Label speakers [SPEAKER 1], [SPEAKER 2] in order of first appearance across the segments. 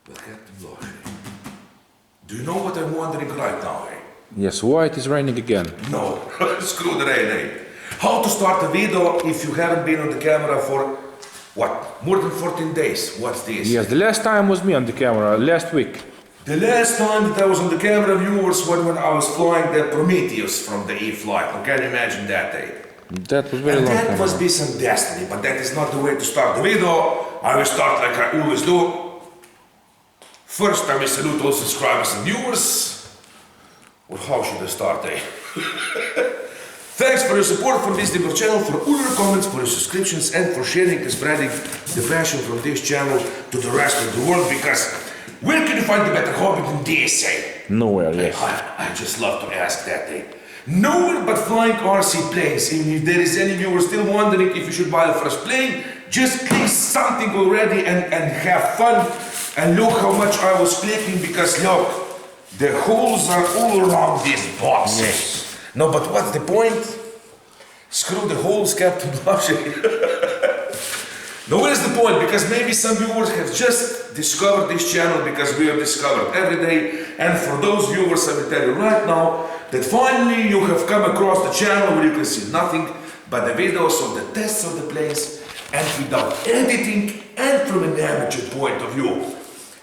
[SPEAKER 1] But Captain Blosh, do you know what I'm wondering right now, eh?
[SPEAKER 2] Yes, why it is raining again?
[SPEAKER 1] No, screw the rain, eh? How to start a video if you haven't been on the camera for, what, more than 14 days? What's this?
[SPEAKER 2] Yes, the last time was me on the camera, last week.
[SPEAKER 1] The last time that I was on the camera, viewers, when I was flying the Prometheus from the E-flite. Can you imagine that, eh?
[SPEAKER 2] That was very long time
[SPEAKER 1] That must
[SPEAKER 2] ago.
[SPEAKER 1] be some destiny, but that is not the way to start the video. I will start like I always do. First, I will salute all subscribers and viewers. Or how should I start, eh? Thanks for your support for this deeper channel, for all your comments, for your subscriptions, and for sharing and spreading the passion from this channel to the rest of the world, because where can you find a better hobby than this, eh?
[SPEAKER 2] Nowhere, yes.
[SPEAKER 1] I just love to ask that, eh? Nowhere but flying RC planes. If there is any viewer still wondering if you should buy the first plane, just click something already and have fun. And look how much I was clicking, because look, the holes are all around this box.
[SPEAKER 2] Yes.
[SPEAKER 1] No, but what's the point? Screw the holes, Captain Blosh. Now where's the point? Because maybe some viewers have just discovered this channel because we are discovered every day. And for those viewers, I will tell you right now that finally you have come across the channel where you can see nothing but the videos of the tests of the planes, and without editing and from an amateur point of view.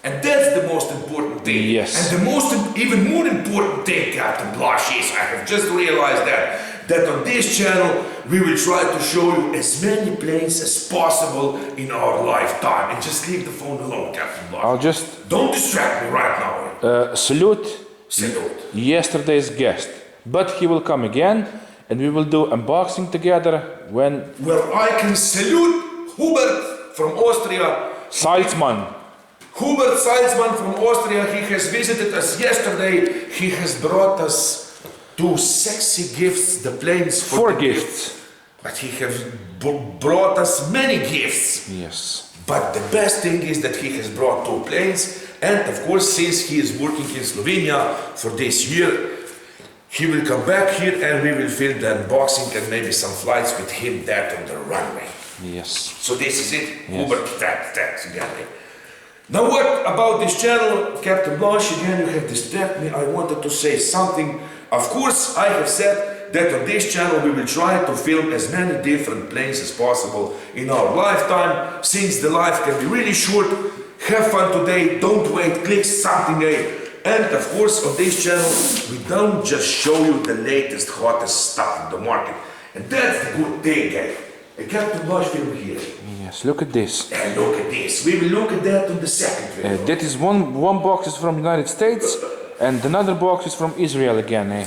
[SPEAKER 1] And that's the most important thing.
[SPEAKER 2] Yes.
[SPEAKER 1] And the most, even more important thing, Captain Blosh, is I have just realized that on this channel we will try to show you as many planes as possible in our lifetime. And just leave the phone alone, Captain Blosh.
[SPEAKER 2] I'll just
[SPEAKER 1] Don't distract me right now.
[SPEAKER 2] salute
[SPEAKER 1] Salute.
[SPEAKER 2] yesterday's guest. But he will come again and we will do unboxing together when
[SPEAKER 1] Well, I can salute Hubert from Austria.
[SPEAKER 2] Salzman.
[SPEAKER 1] Hubert Salzman from Austria, he has visited us yesterday. He has brought us 2 sexy gifts, the planes for
[SPEAKER 2] 4
[SPEAKER 1] the
[SPEAKER 2] gifts.
[SPEAKER 1] But he has brought us many gifts.
[SPEAKER 2] Yes.
[SPEAKER 1] But the best thing is that he has brought 2 planes. And of course, since he is working in Slovenia for this year, he will come back here and we will film the unboxing and maybe some flights with him there on the runway.
[SPEAKER 2] Yes.
[SPEAKER 1] So this is it.
[SPEAKER 2] Yes.
[SPEAKER 1] Hubert, thanks again. Now what about this channel, Captain Blosh? Again, you have distracted me. I wanted to say something. Of course, I have said that on this channel we will try to film as many different planes as possible in our lifetime. Since the life can be really short, have fun today, don't wait, click something, eh? And of course, on this channel, we don't just show you the latest, hottest stuff in the market. And that's the good thing, eh? And Captain Blosh film here.
[SPEAKER 2] Yes, look at this.
[SPEAKER 1] And look at this. We will look at that on the second video.
[SPEAKER 2] That is one box is from United States and another box is from Israel again, eh?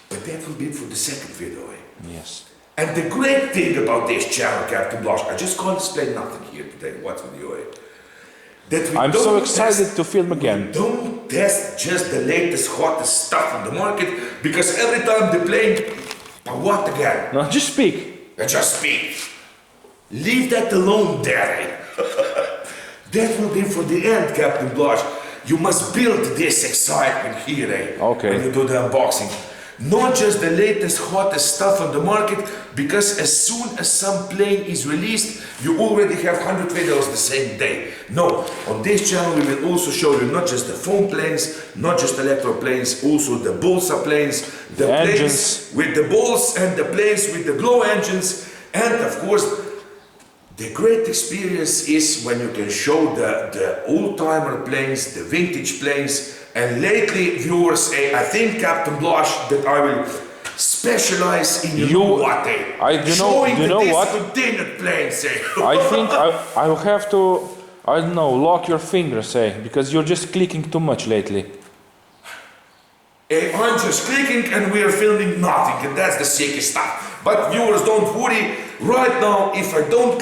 [SPEAKER 1] But that will be for the second video, eh?
[SPEAKER 2] Yes.
[SPEAKER 1] And the great thing about this channel, Captain Blosh, I just can't explain nothing here today. What's with you, eh? That we
[SPEAKER 2] I'm so
[SPEAKER 1] don't
[SPEAKER 2] excited to film again.
[SPEAKER 1] Don't test just the latest, hottest stuff on the market, because every time the plane, but what again?
[SPEAKER 2] No, just speak.
[SPEAKER 1] Just speak. Leave that alone there. Eh? That will be for the end, Captain Blosh. You must build this excitement here, eh?
[SPEAKER 2] Okay.
[SPEAKER 1] When you do the unboxing. Not just the latest, hottest stuff on the market, because as soon as some plane is released, you already have 100 videos the same day. No, on this channel we will also show you not just the foam planes, not just electro planes, also the balsa planes, the planes
[SPEAKER 2] Engines.
[SPEAKER 1] with the balls and the planes with the glow engines, and of course, the great experience is when you can show the old-timer planes, the vintage planes. And lately, viewers, I think, Captain Blosh, that I will specialize in showing
[SPEAKER 2] you know
[SPEAKER 1] the
[SPEAKER 2] what?
[SPEAKER 1] discontinued planes.
[SPEAKER 2] I think I will have to, I don't know, lock your fingers, eh? Because you're just clicking too much lately.
[SPEAKER 1] I'm just clicking and we are filming nothing, and that's the sickest stuff. But viewers, don't worry. Right now, if I don't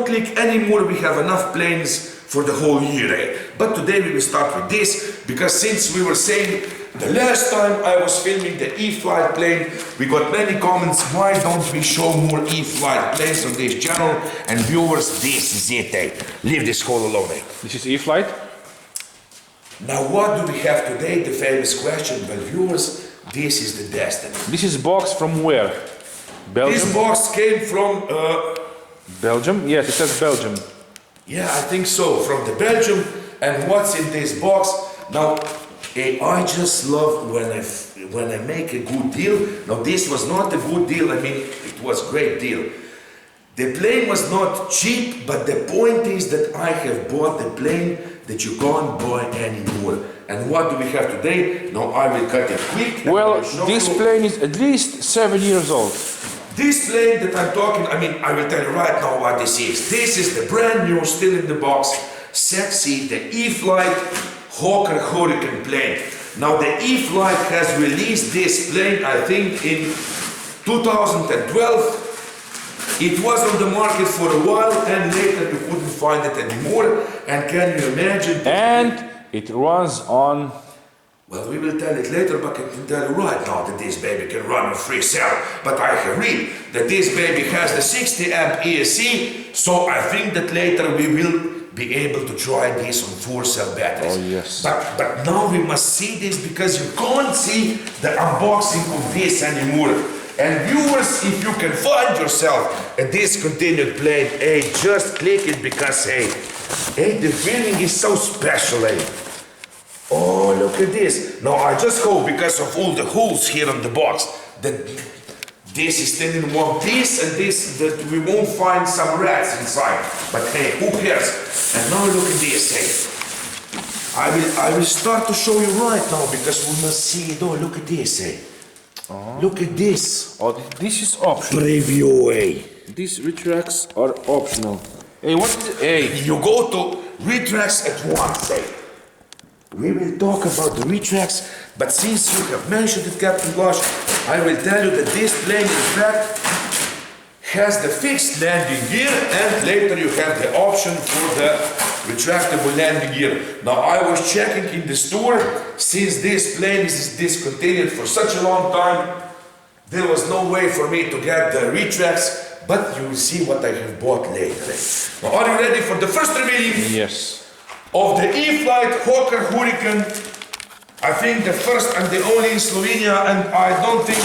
[SPEAKER 1] click anymore, we have enough planes for the whole year, eh? But today we will start with this, because since we were saying the last time I was filming the E-flite plane, we got many comments, why don't we show more E-flite planes on this channel? And viewers, this is it, eh? Leave this hole alone, eh?
[SPEAKER 2] This is E-flite.
[SPEAKER 1] Now what do we have today? The famous question. Well, viewers, this is the destiny.
[SPEAKER 2] This is box from where? Belgium?
[SPEAKER 1] This box came from
[SPEAKER 2] Belgium? Yes, it says Belgium.
[SPEAKER 1] Yeah, I think so. From the Belgium, and what's in this box? Now, I just love when I make a good deal. Now, this was not a good deal. I mean, it was a great deal. The plane was not cheap, but the point is that I have bought the plane that you can't buy anymore. And what do we have today? Now I will cut it quick.
[SPEAKER 2] Well, this plane is at least 7 years old.
[SPEAKER 1] This plane that I'm talking, I mean, I will tell you right now what this is. This is the brand new, still in the box, sexy, the E-flite Hawker Hurricane plane. Now the E-flite has released this plane, I think, in 2012. It was on the market for a while, and later you couldn't find it anymore. And can you imagine?
[SPEAKER 2] And it runs on.
[SPEAKER 1] Well, we will tell it later, but I can tell you right now that this baby can run on free cell. But I have read that this baby has the 60 amp ESC, so I think that later we will be able to try this on 4 cell batteries.
[SPEAKER 2] Oh yes.
[SPEAKER 1] But now we must see this because you can't see the unboxing of this anymore. And viewers, if you can find yourself a discontinued plane, hey, just click it because hey, the feeling is so special, hey. Oh, look at this. Now I just hope because of all the holes here on the box that this is still in one piece and this that we won't find some rats inside. But hey, who cares? And now look at this, hey. I will start to show you right now because we must see it all. Look at this, hey. Look at this.
[SPEAKER 2] Oh, this is optional.
[SPEAKER 1] Preview, hey.
[SPEAKER 2] These retracts are optional. Hey, what is it? Hey.
[SPEAKER 1] You go to retracts at once, hey. We will talk about the retracts, but since you have mentioned it, Captain Blash, I will tell you that this plane, in fact, has the fixed landing gear, and later you have the option for the retractable landing gear. Now, I was checking in the store, since this plane is discontinued for such a long time, there was no way for me to get the retracts, but you will see what I have bought later. Now, are you ready for the first reveal?
[SPEAKER 2] Yes.
[SPEAKER 1] Of the E-flite Hawker Hurricane, I think the first and the only in Slovenia, and I don't think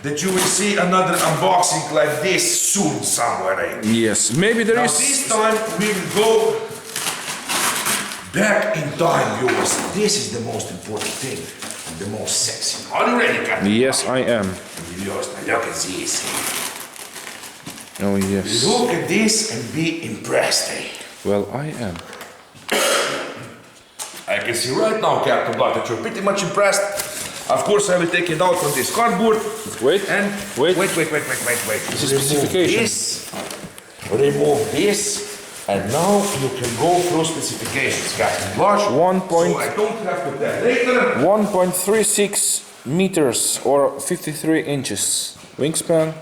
[SPEAKER 1] that you will see another unboxing like this soon somewhere. Eh?
[SPEAKER 2] Yes, maybe there
[SPEAKER 1] now
[SPEAKER 2] is.
[SPEAKER 1] This time we will go back in time, viewers. This is the most important thing, and the most sexy. Are you ready, Captain?
[SPEAKER 2] Yes, I am.
[SPEAKER 1] Viewers, look at this.
[SPEAKER 2] Oh yes.
[SPEAKER 1] Look at this and be impressed. Eh?
[SPEAKER 2] Well, I am.
[SPEAKER 1] I can see right now, Captain Blood, that you're pretty much impressed. Of course, I will take it out from this cardboard.
[SPEAKER 2] Wait,
[SPEAKER 1] and
[SPEAKER 2] wait.
[SPEAKER 1] This
[SPEAKER 2] is specification.
[SPEAKER 1] Remove this, and now you can go through specifications, Captain Blood. So I don't have to tell later.
[SPEAKER 2] 1.36 meters or 53 inches wingspan.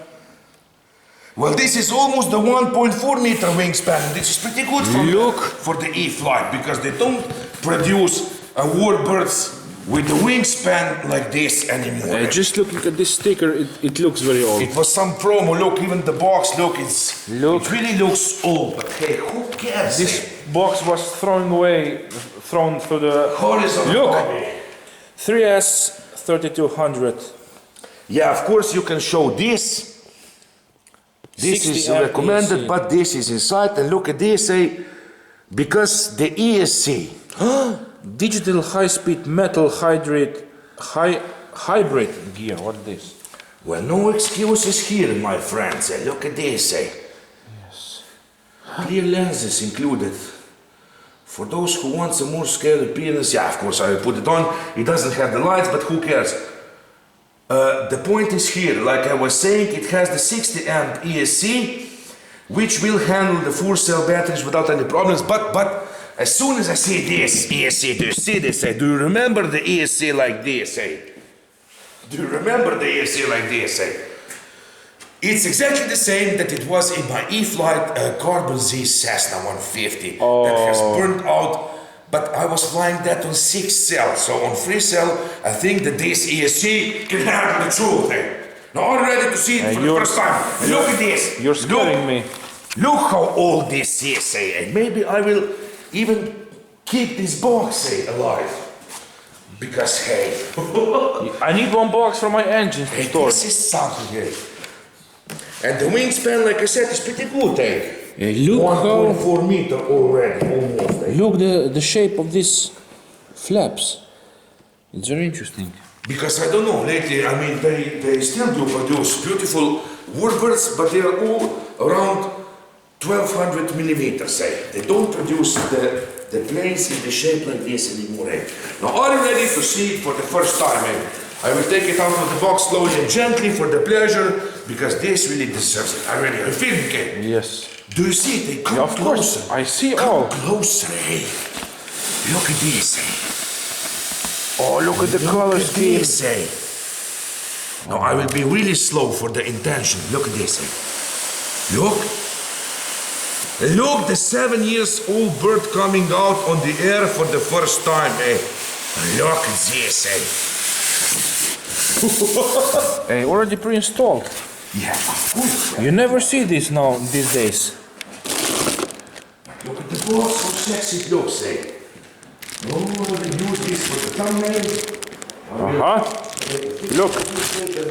[SPEAKER 1] Well, this is almost the 1.4 meter wingspan, and this is pretty good for the E-flite because they don't produce warbirds with the wingspan like this anymore.
[SPEAKER 2] Just looking at this sticker, it looks very old.
[SPEAKER 1] It was some promo. Look, even the box. Look, it really looks old. But hey, who cares?
[SPEAKER 2] This box was thrown to the
[SPEAKER 1] horizontal.
[SPEAKER 2] Look, 3S 3200.
[SPEAKER 1] Yeah, of course you can show this. This is recommended, but this is inside. And look at this, because the ESC.
[SPEAKER 2] Digital high-speed metal hybrid gear. What is this?
[SPEAKER 1] Well, no excuses here, my friends. Look at this.
[SPEAKER 2] Yes.
[SPEAKER 1] Clear lenses included. For those who want some more scale appearance, yeah, of course I will put it on. It doesn't have the lights, but who cares? The point is here, like I was saying, it has the 60 amp ESC, which will handle the 4 cell batteries without any problems, but as soon as I see this ESC, do you see this? Do you remember the ESC like this? Do you remember the ESC like this? It's exactly the same that it was in my E-flite Carbon Z Cessna 150 that has burned out. But I was flying that on 6 cell, so on 3 cell, I think that this ESC can handle the truth. Now I'm ready to see it for the first time. And look at this.
[SPEAKER 2] You're scaring me.
[SPEAKER 1] Look how old this is, and maybe I will even keep this box alive. Because hey,
[SPEAKER 2] I need one box for my engines to store.
[SPEAKER 1] This is something, And the wingspan, like I said, is pretty good,
[SPEAKER 2] Look how,
[SPEAKER 1] 1.4 meter already, almost.
[SPEAKER 2] look the shape of these flaps. It's very interesting.
[SPEAKER 1] Because I don't know, lately, I mean, they still do produce beautiful warbirds, but they are all around 1200 millimeters, say. They don't produce the planes in the shape like this anymore, eh? Now, are you ready to see it for the first time, eh? I will take it out of the box slowly and gently for the pleasure, because this really deserves it. Are you ready? Are you feeling it?
[SPEAKER 2] Yes.
[SPEAKER 1] Do you see it? They come
[SPEAKER 2] Yeah, of
[SPEAKER 1] closer.
[SPEAKER 2] course, I see
[SPEAKER 1] Come
[SPEAKER 2] all.
[SPEAKER 1] closer, eh? Look at this, eh?
[SPEAKER 2] Oh, look at the color scheme.
[SPEAKER 1] This, eh? Now I will be really slow for the intention. Look at this, eh? Look. Look, the 7 years old bird coming out on the air for the first time, eh? Look at this, eh?
[SPEAKER 2] Already pre-installed.
[SPEAKER 1] Yeah, of course.
[SPEAKER 2] You never see this now these days.
[SPEAKER 1] Look at the box, how sexy it looks, eh? Oh, they use this for the thumbnail.
[SPEAKER 2] Look,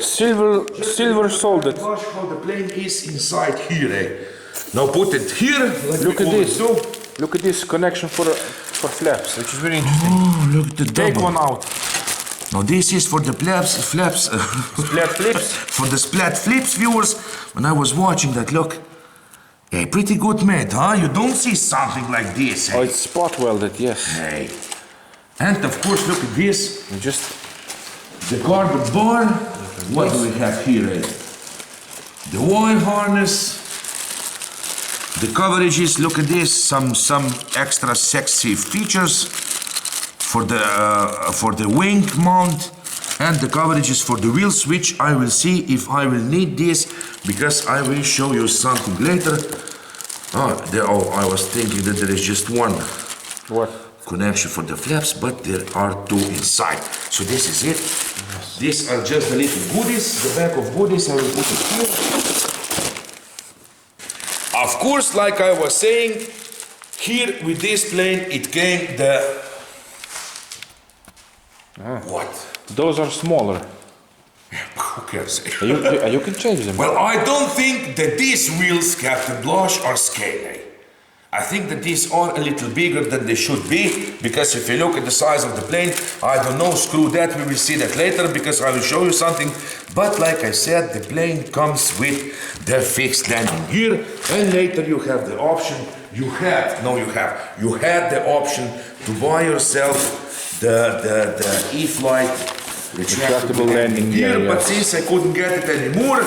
[SPEAKER 2] silver soldered.
[SPEAKER 1] Watch how the plane is inside here, eh? Now put it here. Like
[SPEAKER 2] Look at this.
[SPEAKER 1] Do.
[SPEAKER 2] Look at this connection for flaps, which is very interesting.
[SPEAKER 1] Oh, look at the
[SPEAKER 2] Take
[SPEAKER 1] double.
[SPEAKER 2] one out.
[SPEAKER 1] Now this is for the flaps,
[SPEAKER 2] Splat flips.
[SPEAKER 1] for the splat flips viewers. When I was watching that, look, hey, pretty good made, huh? You don't see something like this.
[SPEAKER 2] Oh,
[SPEAKER 1] Hey,
[SPEAKER 2] it's spot welded, yes.
[SPEAKER 1] hey. And of course, look at this,
[SPEAKER 2] You just
[SPEAKER 1] the carbon bar. What do we have here? Eh? The wire harness. The coverages. Look at this. Some extra sexy features for the wing mount, and the coverages for the wheel switch. I will see if I will need this, because I will show you something later. I was thinking that there is just one
[SPEAKER 2] what?
[SPEAKER 1] connection for the flaps, but there are two inside. So this is it. Yes. These are just the little goodies, the back of goodies. I will put it here. Of course, like I was saying, here with this plane, it came the... What?
[SPEAKER 2] Those are smaller.
[SPEAKER 1] Who cares?
[SPEAKER 2] You can change them.
[SPEAKER 1] Well, I don't think that these wheels, Captain Blush, are scaly. I think that these are a little bigger than they should be, because if you look at the size of the plane, I don't know, screw that, we will see that later, because I will show you something. But like I said, the plane comes with the fixed landing gear, and later you have the option, you had the option to buy yourself the E-flite retractable landing gear, but since I couldn't get it anymore,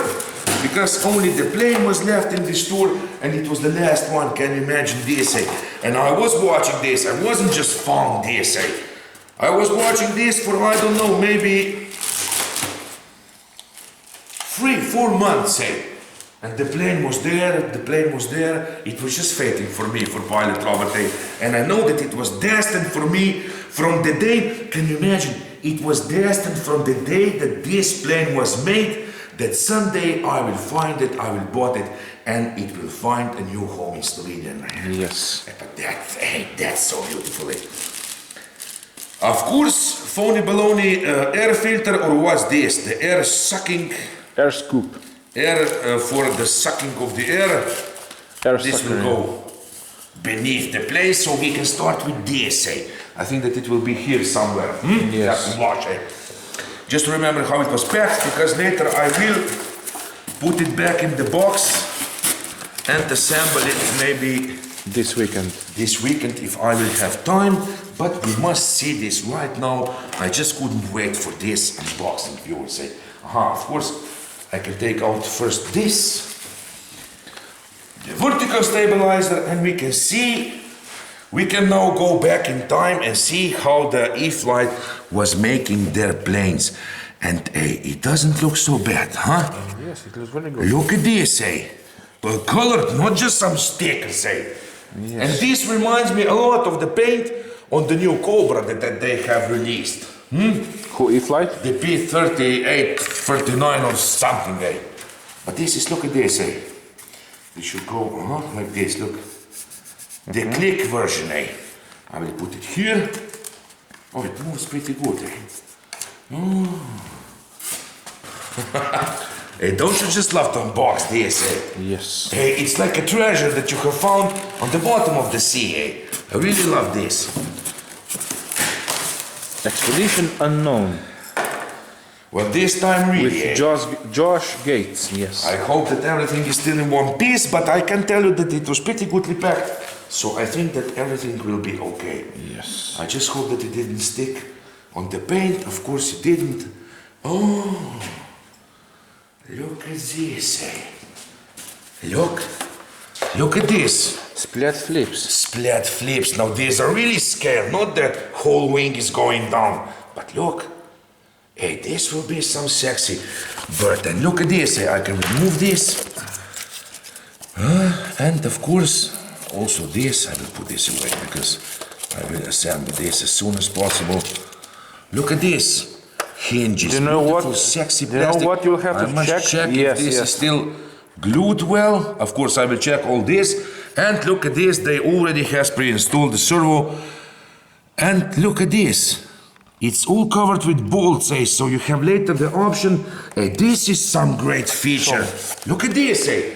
[SPEAKER 1] because only the plane was left in the store, and it was the last one. Can you imagine this? And I was watching this. I wasn't just found this. I was watching this for, I don't know, maybe 3-4 months. And the plane was there, it was just fading for me, for pilot Robert. And I know that it was destined for me from the day, can you imagine? It was destined from the day that this plane was made, that someday I will find it, I will bought it, and it will find a new home in Slovenia.
[SPEAKER 2] Yes.
[SPEAKER 1] But that's so beautiful. Of course, phony baloney air filter, or what's this? The air sucking...
[SPEAKER 2] Air scoop.
[SPEAKER 1] Air for the sucking of the air. This will go beneath the plane, so we can start with this. I think that it will be here somewhere.
[SPEAKER 2] Yes.
[SPEAKER 1] Watch. Just remember how it was packed, because later I will put it back in the box and assemble it maybe
[SPEAKER 2] this weekend.
[SPEAKER 1] This weekend, if I will have time. But we must see this right now. I just couldn't wait for this unboxing. You will say, of course, I can take out first this, the vertical stabilizer, and we can see. We can now go back in time and see how the E-flite was making their planes. And it doesn't look so bad, huh?
[SPEAKER 2] Yes, it looks very good.
[SPEAKER 1] Look at this, but colored, not just some stickers, Yes. And this reminds me a lot of the paint on the new Cobra that they have released.
[SPEAKER 2] Who, E-flite?
[SPEAKER 1] The P38, 39 or something, But this is, look at this, This should go like this, look. The click version, I will put it here. Oh, it moves pretty good, Hey, don't you just love to unbox this, eh?
[SPEAKER 2] Yes.
[SPEAKER 1] Hey, it's like a treasure that you have found on the bottom of the sea, eh? I really love this.
[SPEAKER 2] Expedition Unknown.
[SPEAKER 1] Well, this time really,
[SPEAKER 2] With
[SPEAKER 1] eh?
[SPEAKER 2] Josh Gates, yes.
[SPEAKER 1] I hope that everything is still in one piece, but I can tell you that it was pretty goodly packed. So I think that everything will be okay.
[SPEAKER 2] Yes.
[SPEAKER 1] I just hope that it didn't stick on the paint. Of course it didn't. Oh, look at this, eh? Look at this.
[SPEAKER 2] Split flips.
[SPEAKER 1] Split flips. Now these are really scary. Not that whole wing is going down. But look. Hey, this will be some sexy bird. And look at this. Hey, I can remove this. And of course, also this. I will put this away because I will assemble this as soon as possible. Look at this. Hinges.
[SPEAKER 2] Do you know
[SPEAKER 1] beautiful,
[SPEAKER 2] what?
[SPEAKER 1] sexy
[SPEAKER 2] Do you know
[SPEAKER 1] plastic.
[SPEAKER 2] what you'll have to
[SPEAKER 1] I must
[SPEAKER 2] check?
[SPEAKER 1] check
[SPEAKER 2] Yes,
[SPEAKER 1] if this
[SPEAKER 2] yes.
[SPEAKER 1] is still glued well. Of course, I will check all this. And look at this. They already has pre-installed the servo. And look at this. It's all covered with bolts, eh? So you have later the option. This is some great feature. Look at this, eh?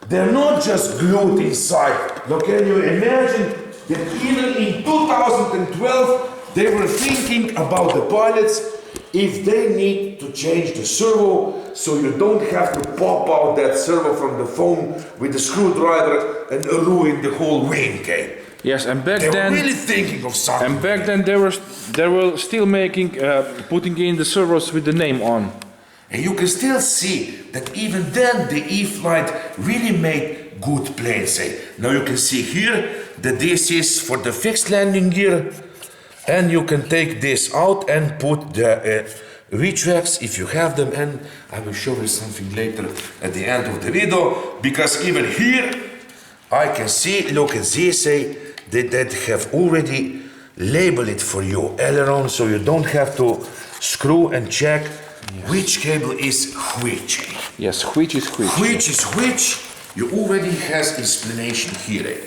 [SPEAKER 1] They're not just glued inside. Now can you imagine that even in 2012 they were thinking about the pilots if they need to change the servo so you don't have to pop out that servo from the foam with a screwdriver and ruin the whole wing, eh?
[SPEAKER 2] Yes, and back
[SPEAKER 1] They were
[SPEAKER 2] then,
[SPEAKER 1] really thinking of something.
[SPEAKER 2] and back then they were still making, putting in the servos with the name on.
[SPEAKER 1] And you can still see that even then the E-flite really made good planes. Eh? Now you can see here that this is for the fixed landing gear, and you can take this out and put the retracts if you have them, and I will show you something later at the end of the video, because even here I can see, look at this, that have already labeled it for you, aileron, so you don't have to screw and check which cable is which.
[SPEAKER 2] Yes, which is which.
[SPEAKER 1] Which is which, you already has explanation here.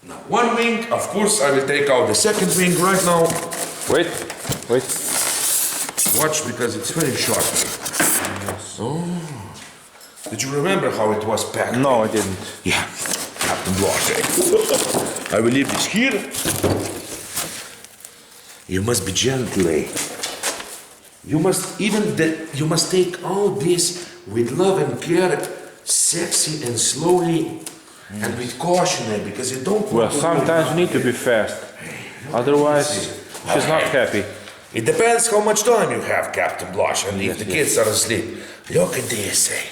[SPEAKER 1] Now one wing, of course I will take out the second wing right now.
[SPEAKER 2] Wait.
[SPEAKER 1] Watch, because it's very sharp.
[SPEAKER 2] Yes.
[SPEAKER 1] Oh. Did you remember how it was packed?
[SPEAKER 2] No, I didn't.
[SPEAKER 1] Yeah, Captain Block. I will leave this here. You must be gentle, eh? You must you must take all this with love and care, sexy and slowly, and with caution, eh? Because you don't
[SPEAKER 2] Well,
[SPEAKER 1] want to
[SPEAKER 2] sometimes you need to be fast. Otherwise, she's not happy.
[SPEAKER 1] It depends how much time you have, Captain Blush, and if the kids are asleep. Look at this, eh?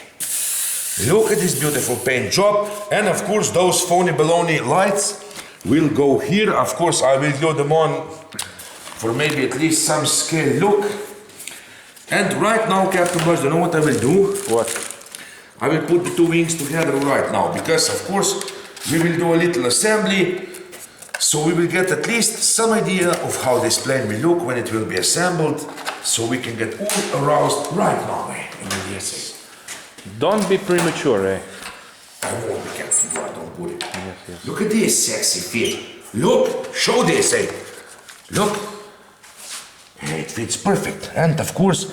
[SPEAKER 1] Look at this beautiful paint job, and of course those phony baloney lights will go here. Of course I will glue them on for maybe at least some scale look. And right now, Captain Blush, you know what I will do?
[SPEAKER 2] What?
[SPEAKER 1] I will put the two wings together right now, because of course we will do a little assembly, so we will get at least some idea of how this plane will look when it will be assembled, so we can get all aroused right now, eh?
[SPEAKER 2] Don't be premature, eh?
[SPEAKER 1] I won't be, Captain Blush, don't worry.
[SPEAKER 2] Yes.
[SPEAKER 1] Look at this sexy fit. Look, show this, eh? Look. It fits perfect. And of course,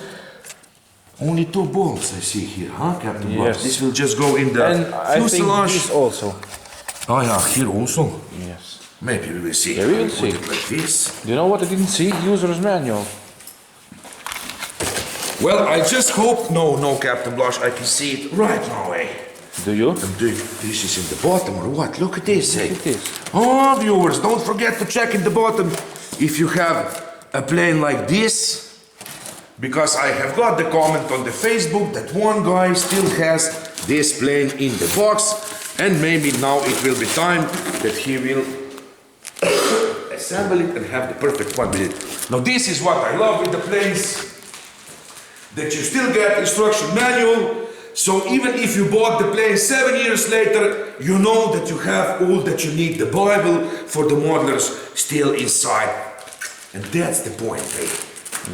[SPEAKER 1] only two bolts I see here, huh, Captain Blush?
[SPEAKER 2] Yes.
[SPEAKER 1] This will just go in the
[SPEAKER 2] And I think
[SPEAKER 1] fuselage.
[SPEAKER 2] this also.
[SPEAKER 1] Oh yeah, here also.
[SPEAKER 2] Yes.
[SPEAKER 1] Maybe we will see.
[SPEAKER 2] Yeah, we will
[SPEAKER 1] I'll put
[SPEAKER 2] see.
[SPEAKER 1] it like this.
[SPEAKER 2] Do you know what I didn't see? User's manual.
[SPEAKER 1] Well, I just hope, no, Captain Blush, I can see it right now, eh?
[SPEAKER 2] Do you?
[SPEAKER 1] And this is in the bottom or what? Look at this, eh?
[SPEAKER 2] Look at this.
[SPEAKER 1] Oh, viewers, don't forget to check in the bottom if you have a plane like this, because I have got the comment on the Facebook that one guy still has this plane in the box, and maybe now it will be time that he will assemble it and have the perfect one with it. Now this is what I love with the planes, that you still get instruction manual, so even if you bought the plane 7 years later, you know that you have all that you need, the Bible for the modelers still inside. And that's the point, eh?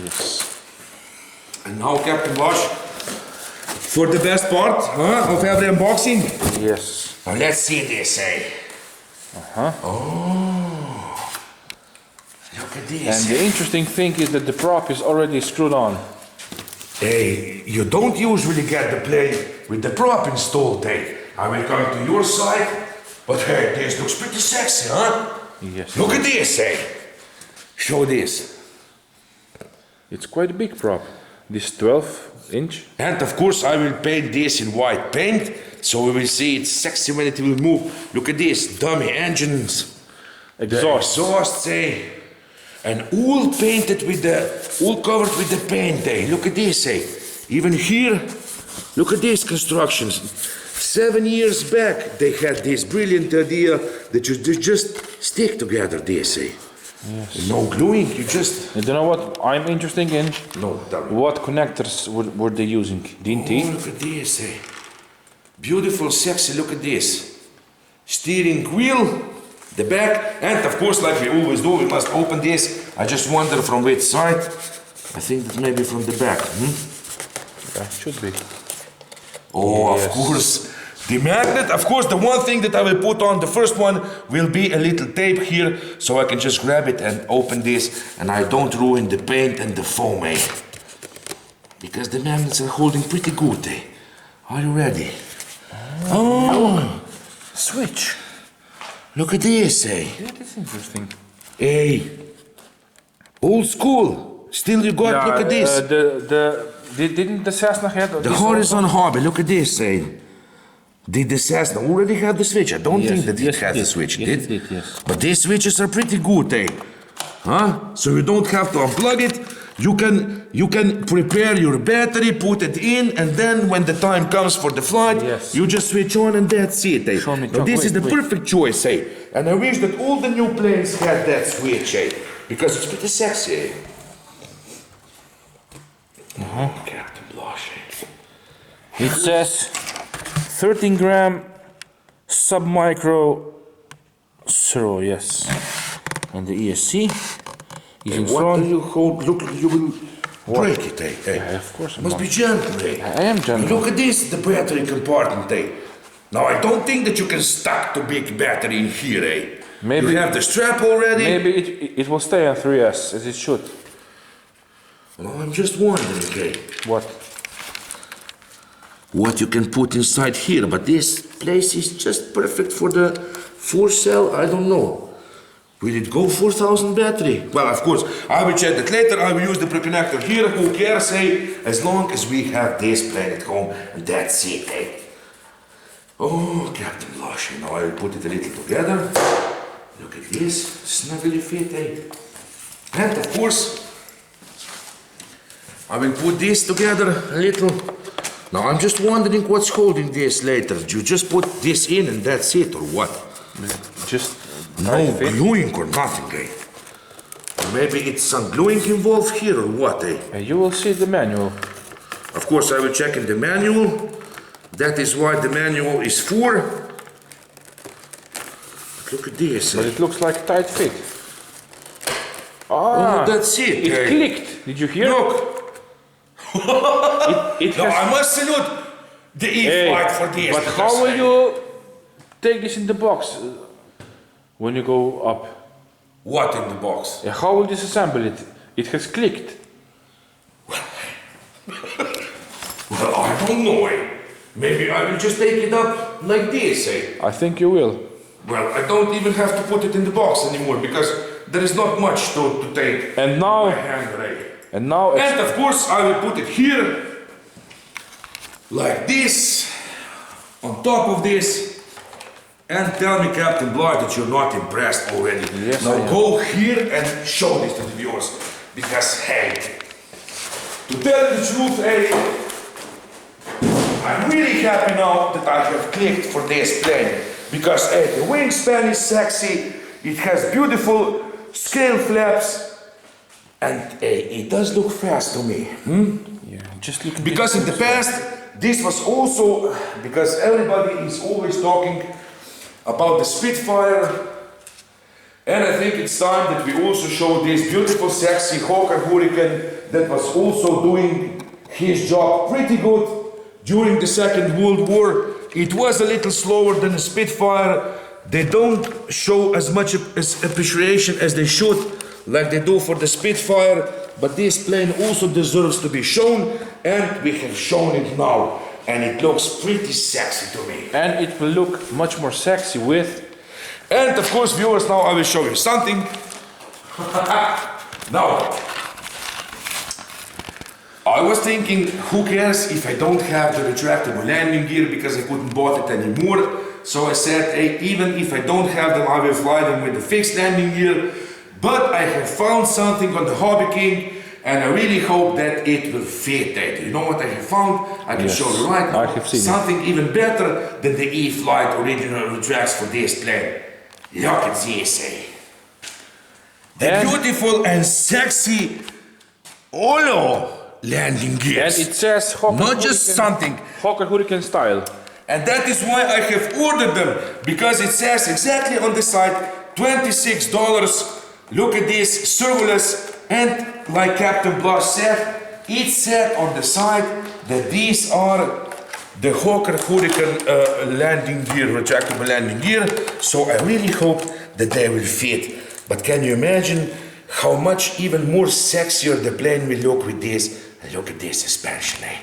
[SPEAKER 2] Yes.
[SPEAKER 1] And now, Captain Blush, for the best part, huh, of every unboxing.
[SPEAKER 2] Yes.
[SPEAKER 1] Now let's see this, eh? Oh, look at this.
[SPEAKER 2] And the interesting thing is that the prop is already screwed on.
[SPEAKER 1] Hey, you don't usually get the plane with the prop installed, hey. I will come to your side, but hey, this looks pretty sexy, huh?
[SPEAKER 2] Yes.
[SPEAKER 1] Look at this, hey. Show this.
[SPEAKER 2] It's quite a big prop. This 12-inch.
[SPEAKER 1] And of course, I will paint this in white paint, so we will see it's sexy when it will move. Look at this, dummy engines.
[SPEAKER 2] Exhaust.
[SPEAKER 1] The exhaust, hey. And all painted with all covered with the paint, hey. Look at this, hey. Even here, look at these constructions. 7 years back, they had this brilliant idea that you just stick together this, hey.
[SPEAKER 2] Yes.
[SPEAKER 1] No gluing, you just...
[SPEAKER 2] You know what I'm interested in?
[SPEAKER 1] No, darling.
[SPEAKER 2] What connectors were they using? DNT?
[SPEAKER 1] Oh, look at this, hey. Beautiful, sexy, look at this. Steering wheel, the back, and of course, like we always do, we must open this. I just wonder from which side. I think that maybe from the back.
[SPEAKER 2] Yeah, should be.
[SPEAKER 1] Oh,
[SPEAKER 2] Yes.
[SPEAKER 1] of course. The magnet, of course, the one thing that I will put on the first one will be a little tape here, so I can just grab it and open this, and I don't ruin the paint and the foam, eh? Because the magnets are holding pretty good, eh? Are you ready? Oh, switch. Look at this, eh?
[SPEAKER 2] That is interesting.
[SPEAKER 1] Hey, old school. Still you got, look at this.
[SPEAKER 2] Didn't the Cessna have
[SPEAKER 1] The Horizon Hobby, look at this, eh? Did the Cessna already have the switch? I don't think that it has the switch,
[SPEAKER 2] yes,
[SPEAKER 1] did?
[SPEAKER 2] it did, yes.
[SPEAKER 1] But these switches are pretty good, eh? Huh? So you don't have to unplug it. You can prepare your battery, put it in, and then when the time comes for the flight,
[SPEAKER 2] Yes.
[SPEAKER 1] you just switch on and that's it, eh?
[SPEAKER 2] Show me,
[SPEAKER 1] Now this
[SPEAKER 2] wait,
[SPEAKER 1] is the
[SPEAKER 2] wait.
[SPEAKER 1] perfect choice, eh? And I wish that all the new planes had that switch, eh? Because it's pretty sexy, eh? Captain Blush, eh?
[SPEAKER 2] It says 13 gram submicro servo, yes. And the ESC is in
[SPEAKER 1] What
[SPEAKER 2] front.
[SPEAKER 1] do you hold? Look, you will break it, eh?
[SPEAKER 2] Yeah, of course I'm
[SPEAKER 1] Must
[SPEAKER 2] not.
[SPEAKER 1] be gentle, eh?
[SPEAKER 2] I am gentle.
[SPEAKER 1] Look at this, the battery compartment, eh? Now, I don't think that you can stack the big battery in here, eh?
[SPEAKER 2] Maybe-
[SPEAKER 1] You have the strap already?
[SPEAKER 2] Maybe it will stay on 3S as it should.
[SPEAKER 1] Well, I'm just wondering, eh? What you can put inside here, but this place is just perfect for the 4-cell, I don't know. Will it go 4,000 battery? Well, of course, I will check that later. I will use the pre-connector here. Who cares, eh? As long as we have this plane at home, and that's it, eh? Oh, Captain Blush, now I will put it a little together. Look at this, snugly fit, eh? And of course, I will put this together a little. Now I'm just wondering what's holding this later. You just put this in and that's it, or what?
[SPEAKER 2] Just
[SPEAKER 1] No
[SPEAKER 2] tight fit.
[SPEAKER 1] gluing or nothing, eh? Maybe it's some gluing involved here or what, eh?
[SPEAKER 2] And you will see the manual.
[SPEAKER 1] Of course, I will check in the manual. That is why the manual is for. Look at this.
[SPEAKER 2] But
[SPEAKER 1] Eh?
[SPEAKER 2] it looks like tight fit.
[SPEAKER 1] Oh, that's it.
[SPEAKER 2] It
[SPEAKER 1] eh?
[SPEAKER 2] clicked. Did you hear?
[SPEAKER 1] Look.
[SPEAKER 2] It
[SPEAKER 1] No,
[SPEAKER 2] has.
[SPEAKER 1] I must salute the E-flite for this.
[SPEAKER 2] But how will you take this in the box when you go up?
[SPEAKER 1] What in the box?
[SPEAKER 2] Yeah, how will you disassemble it? It has clicked.
[SPEAKER 1] Well, I don't know, eh? Maybe I will just take it up like this, eh?
[SPEAKER 2] I think you will.
[SPEAKER 1] Well, I don't even have to put it in the box anymore because there is not much to take.
[SPEAKER 2] And now,
[SPEAKER 1] My hand, eh?
[SPEAKER 2] and now,
[SPEAKER 1] And of course, I will put it here, like this, on top of this, and tell me, Captain Blood, that you're not impressed already.
[SPEAKER 2] Yes,
[SPEAKER 1] now
[SPEAKER 2] I am.
[SPEAKER 1] go here and show this to the viewers, because hey, to tell you the truth, hey, I'm really happy now that I have clicked for this plane, because hey, the wingspan is sexy, it has beautiful scale flaps. And it does look fast to me.
[SPEAKER 2] yeah, just look at
[SPEAKER 1] Because in the past, this was also, because everybody is always talking about the Spitfire. And I think it's time that we also show this beautiful, sexy Hawker Hurricane that was also doing his job pretty good during the Second World War. It was a little slower than the Spitfire. They don't show as much as appreciation as they should, like they do for the Spitfire, but this plane also deserves to be shown. and we have shown it now, and it looks pretty sexy to me.
[SPEAKER 2] And it will look much more sexy with.
[SPEAKER 1] And of course, viewers, now I will show you something. Now, I was thinking, who cares if I don't have the retractable landing gear because I couldn't bought it anymore. So I said, hey, even if I don't have them, I will fly them with the fixed landing gear. But I have found something on the Hobby King, and I really hope that it will fit that. You know what I have found? I can show you right now.
[SPEAKER 2] I have seen
[SPEAKER 1] something even better than the E-flite original retracts for this plane. Look at this, eh? The beautiful and sexy Olo landing gears.
[SPEAKER 2] And it says Hawker
[SPEAKER 1] not just something.
[SPEAKER 2] Hawker Hurricane style.
[SPEAKER 1] And that is why I have ordered them, because it says exactly on the side $26. Look at this, serverless, and like Captain Blush said, it said on the side that these are the Hawker Hurricane landing gear, retractable landing gear. So I really hope that they will fit. But can you imagine how much even more sexier the plane will look with this? And look at this suspension, eh?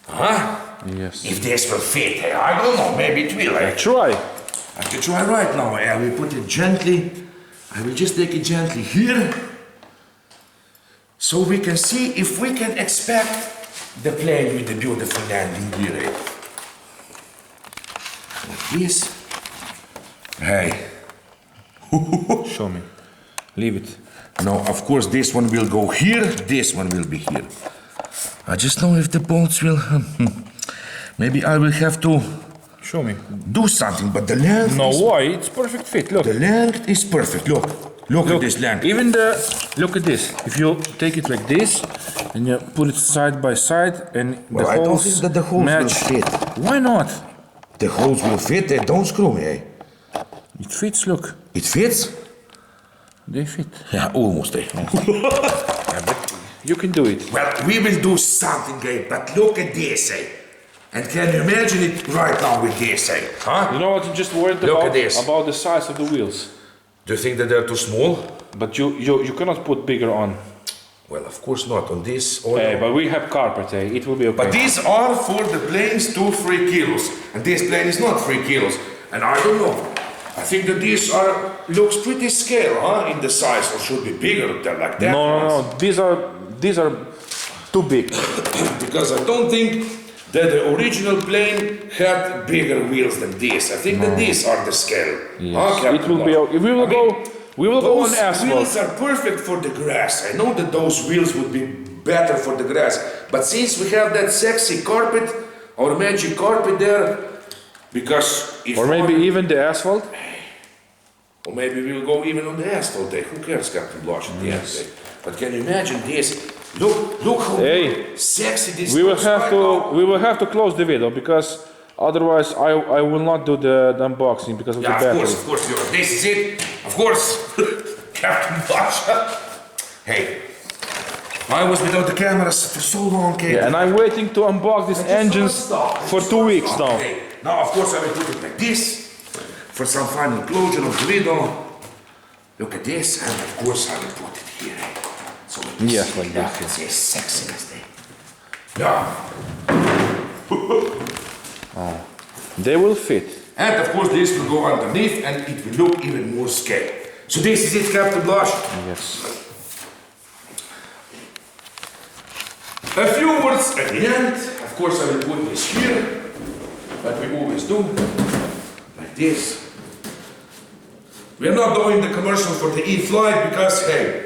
[SPEAKER 1] Huh?
[SPEAKER 2] Yes.
[SPEAKER 1] If this will fit, eh? I don't know, maybe it will, eh?
[SPEAKER 2] Try.
[SPEAKER 1] I can try right now, eh? I will put it gently. I will just take it gently here. So we can see if we can expect the plane with the beautiful landing gear, eh? Like this. Hey.
[SPEAKER 2] Show me. Leave it.
[SPEAKER 1] Now, of course, this one will go here, this one will be here. I just know if the bolts will... maybe I will have to...
[SPEAKER 2] Show me.
[SPEAKER 1] do something, but the length
[SPEAKER 2] No,
[SPEAKER 1] is...
[SPEAKER 2] why? It's perfect fit, look.
[SPEAKER 1] The length is perfect, look. Look at this length.
[SPEAKER 2] Even the... Look at this. If you take it like this, and you put it side by side, and
[SPEAKER 1] Well,
[SPEAKER 2] the
[SPEAKER 1] I don't
[SPEAKER 2] holes
[SPEAKER 1] think that the holes
[SPEAKER 2] match.
[SPEAKER 1] will fit.
[SPEAKER 2] Why not?
[SPEAKER 1] The holes will fit, they don't screw me, eh?
[SPEAKER 2] It fits, look.
[SPEAKER 1] It fits?
[SPEAKER 2] They fit.
[SPEAKER 1] Yeah, almost, eh?
[SPEAKER 2] Yeah, but you can do it.
[SPEAKER 1] Well, we will do something, eh? But look at this, eh? And can you imagine it right now with this, eh? Huh?
[SPEAKER 2] You know what? I'm just worried
[SPEAKER 1] Look
[SPEAKER 2] about,
[SPEAKER 1] at this.
[SPEAKER 2] about the size of the wheels.
[SPEAKER 1] Do you think that they're too small?
[SPEAKER 2] But you cannot put bigger on.
[SPEAKER 1] Well, of course not on this. Or
[SPEAKER 2] But we have carpet, it will be okay.
[SPEAKER 1] But these are for the planes 2-3 kilos, and this plane is not 3 kilos. And I don't know. I think that these looks pretty scale, huh? In the size, or should be bigger than like that.
[SPEAKER 2] No. These are too big.
[SPEAKER 1] Because I don't think that the original plane had bigger wheels than this. I think that these are the scale.
[SPEAKER 2] Yes.
[SPEAKER 1] Huh,
[SPEAKER 2] It will be. Okay. We will go on asphalt.
[SPEAKER 1] Wheels are perfect for the grass. I know that those wheels would be better for the grass, but since we have that sexy carpet, or magic carpet there, because if
[SPEAKER 2] Or maybe even the asphalt.
[SPEAKER 1] or maybe we'll go even on the asphalt day. Who cares, Captain Blush, at the end of the day? But can you imagine this? Look how sexy this
[SPEAKER 2] We will
[SPEAKER 1] looks
[SPEAKER 2] have
[SPEAKER 1] right
[SPEAKER 2] to.
[SPEAKER 1] now.
[SPEAKER 2] We will have to close the video because otherwise I will not do the unboxing because of the
[SPEAKER 1] Yeah,
[SPEAKER 2] battery.
[SPEAKER 1] of course, this is it. Of course, Captain Blush. Hey, I was without the cameras for so long, okay?
[SPEAKER 2] Yeah, and I'm waiting to unbox these engines for 2 weeks now.
[SPEAKER 1] Okay. Now, of course, I will put it like this for some final closure of the video. Look at this, and of course, I will put it here. So
[SPEAKER 2] Yes, like that.
[SPEAKER 1] It's a sexiness thing. Yeah.
[SPEAKER 2] They will fit.
[SPEAKER 1] And of course, this will go underneath, and it will look even more scale. So this is it, Captain Blush.
[SPEAKER 2] Yes.
[SPEAKER 1] A few words at the end. Of course, I will put this here, like we always do, like this. We're not doing the commercial for the E-flite because, hey,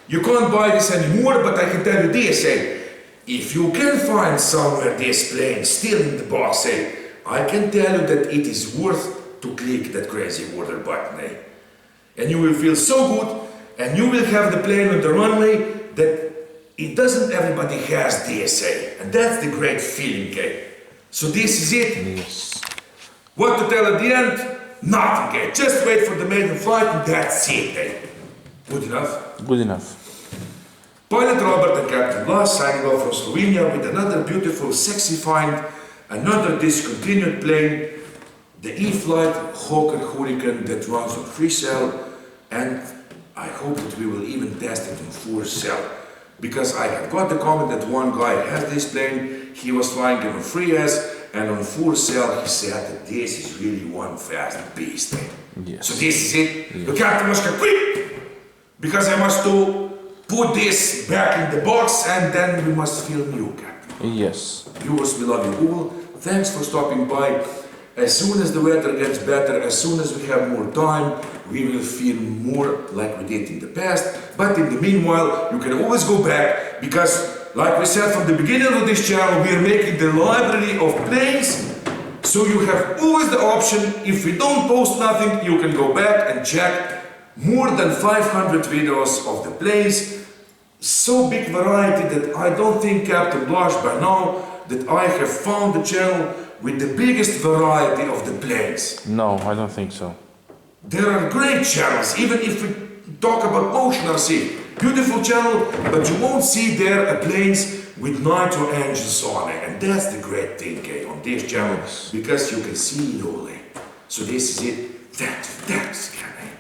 [SPEAKER 1] you can't buy this anymore, but I can tell you this, hey, if you can find somewhere this plane still in the box, hey, I can tell you that it is worth to click that crazy order button, eh? And you will feel so good, and you will have the plane on the runway that it doesn't everybody has this, eh? And that's the great feeling, eh? So this is it.
[SPEAKER 2] Yes.
[SPEAKER 1] What to tell at the end? Nothing, eh? Just wait for the maiden flight and that's it, eh? Good enough?
[SPEAKER 2] Good enough.
[SPEAKER 1] Pilot Robert and Captain Blas signing off from Slovenia with another beautiful, sexy find, another discontinued plane, the E-flite Hawker Hurricane that runs on 3 cell, and I hope that we will even test it on 4 cell. because I have got the comment that one guy has this plane, he was flying in a 3S, and on full cell he said that this is really one fast beast.
[SPEAKER 2] Yes.
[SPEAKER 1] So this is it. The captain must go quick, because I must to put this back in the box, and then we must film you, Captain.
[SPEAKER 2] Yes.
[SPEAKER 1] Viewers, we love you all. Thanks for stopping by. As soon as the weather gets better, as soon as we have more time, we will film more like we did in the past. But in the meanwhile, you can always go back, because like we said from the beginning of this channel, we are making the library of planes. So you have always the option, if we don't post nothing, you can go back and check more than 500 videos of the planes. So big variety that I don't think, Captain Blush, by now, that I have found the channel with the biggest variety of the planes.
[SPEAKER 2] No, I don't think so.
[SPEAKER 1] There are great channels, even if we talk about Ocean RC. Beautiful channel, but you won't see there planes with nitro engines on it. And that's the great thing on this channel, because you can see it all. So this is it. Thanks, Captain.